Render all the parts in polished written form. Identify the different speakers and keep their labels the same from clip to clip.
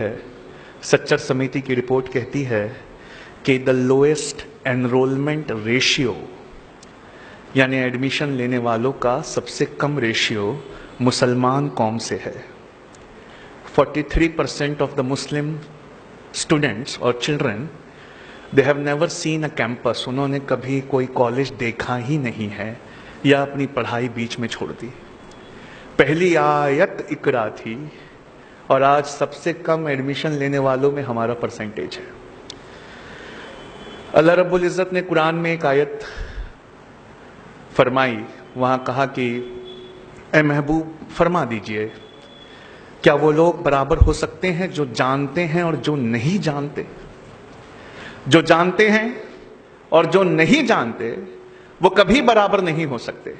Speaker 1: ہے. سچر سمیتی کی رپورٹ کہتی ہے کہ دا لوئسٹ انرولمنٹ ریشیو یعنی ایڈمیشن لینے والوں کا سب سے کم ریشیو مسلمان قوم سے ہے. 43% آف دا مسلم اسٹوڈنٹس اور children they have never seen a campus. انہوں نے کبھی کوئی کالج دیکھا ہی نہیں ہے یا اپنی پڑھائی بیچ میں چھوڑ دی. پہلی آیت اقرا تھی اور آج سب سے کم ایڈمیشن لینے والوں میں ہمارا پرسنٹیج ہے. اللہ رب العزت نے قرآن میں ایک آیت فرمائی. وہاں کہا کہ اے محبوب فرما دیجئے کیا وہ لوگ برابر ہو سکتے ہیں جو جانتے ہیں اور جو نہیں جانتے؟ جو جانتے ہیں اور جو نہیں جانتے وہ کبھی برابر نہیں ہو سکتے.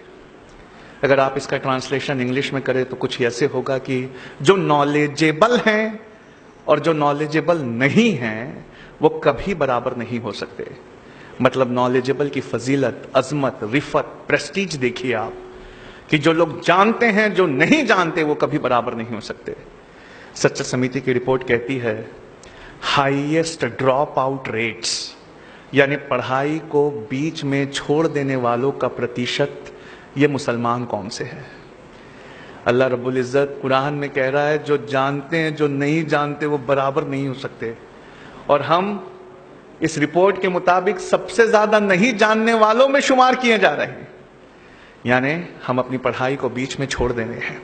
Speaker 1: اگر آپ اس کا ٹرانسلیشن انگلش میں کریں تو کچھ ایسے ہوگا کہ جو نالجیبل ہیں اور جو نالجیبل نہیں ہیں وہ کبھی برابر نہیں ہو سکتے. مطلب نالجیبل کی فضیلت، عظمت، رفت، پریسٹیج دیکھیے آپ کہ جو لوگ جانتے ہیں جو نہیں جانتے وہ کبھی برابر نہیں ہو سکتے. سچر سمیتی کی رپورٹ کہتی ہے ہائیسٹ ڈراپ آؤٹ ریٹس یعنی پڑھائی کو بیچ میں چھوڑ دینے والوں کا پرتیشت یہ مسلمان قوم سے ہے. اللہ رب العزت قرآن میں کہہ رہا ہے جو جانتے ہیں جو نہیں جانتے وہ برابر نہیں ہو سکتے، اور ہم اس رپورٹ کے مطابق سب سے زیادہ نہیں جاننے والوں میں شمار کیے جا رہے ہیں. یعنی ہم اپنی پڑھائی کو بیچ میں چھوڑ دینے ہیں.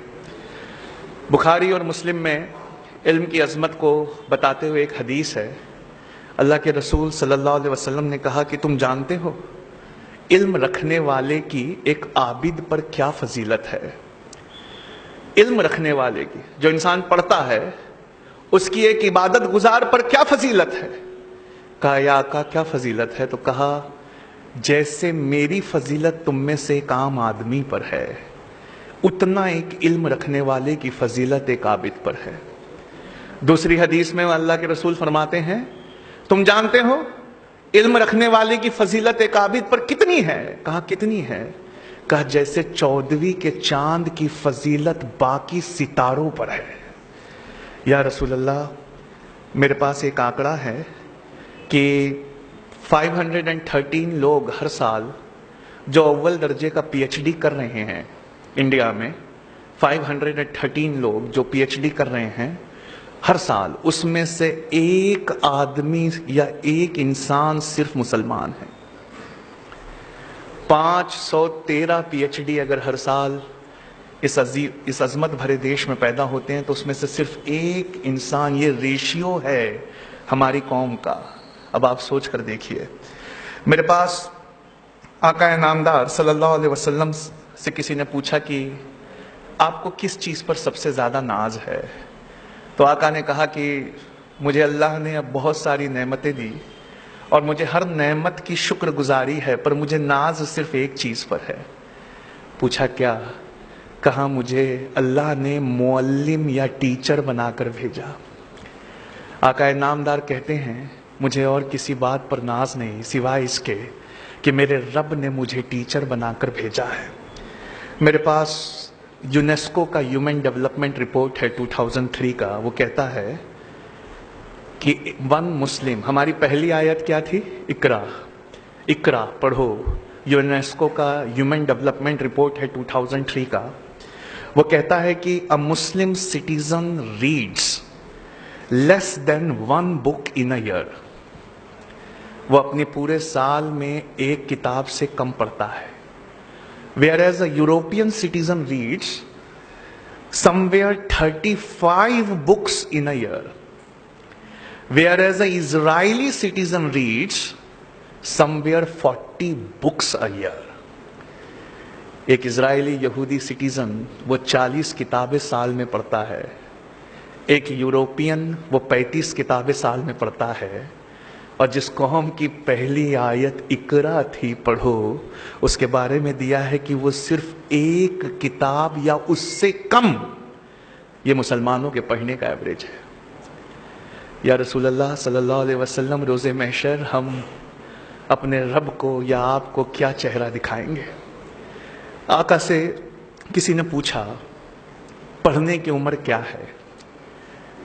Speaker 1: بخاری اور مسلم میں علم کی عظمت کو بتاتے ہوئے ایک حدیث ہے. اللہ کے رسول صلی اللہ علیہ وسلم نے کہا کہ تم جانتے ہو علم رکھنے والے کی ایک عابد پر کیا فضیلت ہے؟ علم رکھنے والے کی، جو انسان پڑھتا ہے، اس کی ایک عبادت گزار پر کیا فضیلت ہے؟ کہا یا آقا کیا فضیلت ہے؟ تو کہا جیسے میری فضیلت تم میں سے ایک عام آدمی پر ہے اتنا ایک علم رکھنے والے کی فضیلت ایک عابد پر ہے. دوسری حدیث میں اللہ کے رسول فرماتے ہیں تم جانتے ہو علم رکھنے والے کی فضیلت ایک عابد پر کتنی ہے؟ کہا کتنی ہے؟ کہا جیسے 14ویں کے چاند کی فضیلت باقی ستاروں پر ہے. یا رسول اللہ میرے پاس ایک آنکڑا ہے کہ 513 لوگ ہر سال جو اول درجے کا پی ایچ ڈی کر رہے ہیں انڈیا میں، 513 لوگ جو پی ایچ ڈی کر رہے ہیں ہر سال، اس میں سے ایک آدمی یا ایک انسان صرف مسلمان ہے. 513 پی ایچ ڈی اگر ہر سال اس عظمت بھرے دیش میں پیدا ہوتے ہیں تو اس میں سے صرف ایک انسان، یہ ریشیو ہے ہماری قوم کا. اب آپ سوچ کر دیکھیے. میرے پاس آقا نامدار صلی اللہ علیہ وسلم سے کسی نے پوچھا کہ آپ کو کس چیز پر سب سے زیادہ ناز ہے؟ تو آقا نے کہا کہ مجھے اللہ نے اب بہت ساری نعمتیں دی اور مجھے ہر نعمت کی شکر گزاری ہے، پر مجھے ناز صرف ایک چیز پر ہے. پوچھا کیا؟ کہا مجھے اللہ نے معلم یا ٹیچر بنا کر بھیجا. آقا نامدار کہتے ہیں مجھے اور کسی بات پر ناز نہیں سوائے اس کے کہ میرے رب نے مجھے ٹیچر بنا کر بھیجا ہے. میرے پاس یونیسکو کا ہیومن ڈیولپمنٹ رپورٹ ہے 2003 کا. وہ کہتا ہے کہ ون مسلم، ہماری پہلی آیت کیا تھی؟ اقرا، اقرا پڑھو. یونیسکو کا ہیومن ڈیولپمنٹ رپورٹ ہے 2003 کا. وہ کہتا ہے کہ a Muslim citizen reads less than one book in a year. وہ اپنے پورے سال میں ایک کتاب سے کم پڑھتا ہے. Whereas a European citizen reads somewhere 35 books in a year. Whereas a Israeli citizen reads somewhere 40 books a year. ایک اسرائیلی یہودی سٹیزن وہ 40 کتابیں سال میں پڑھتا ہے. ایک یوروپین وہ 35 کتابیں سال میں پڑھتا ہے. اور جس قوم کی پہلی آیت اقرا تھی پڑھو، اس کے بارے میں دیا ہے کہ وہ صرف ایک کتاب یا اس سے کم، یہ مسلمانوں کے پڑھنے کا ایوریج ہے. یا رسول اللہ صلی اللہ علیہ وسلم روز محشر ہم اپنے رب کو یا آپ کو کیا چہرہ دکھائیں گے؟ آقا سے کسی نے پوچھا پڑھنے کی عمر کیا ہے؟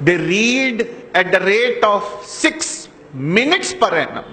Speaker 1: They read at the rate of 6 minutes per annum।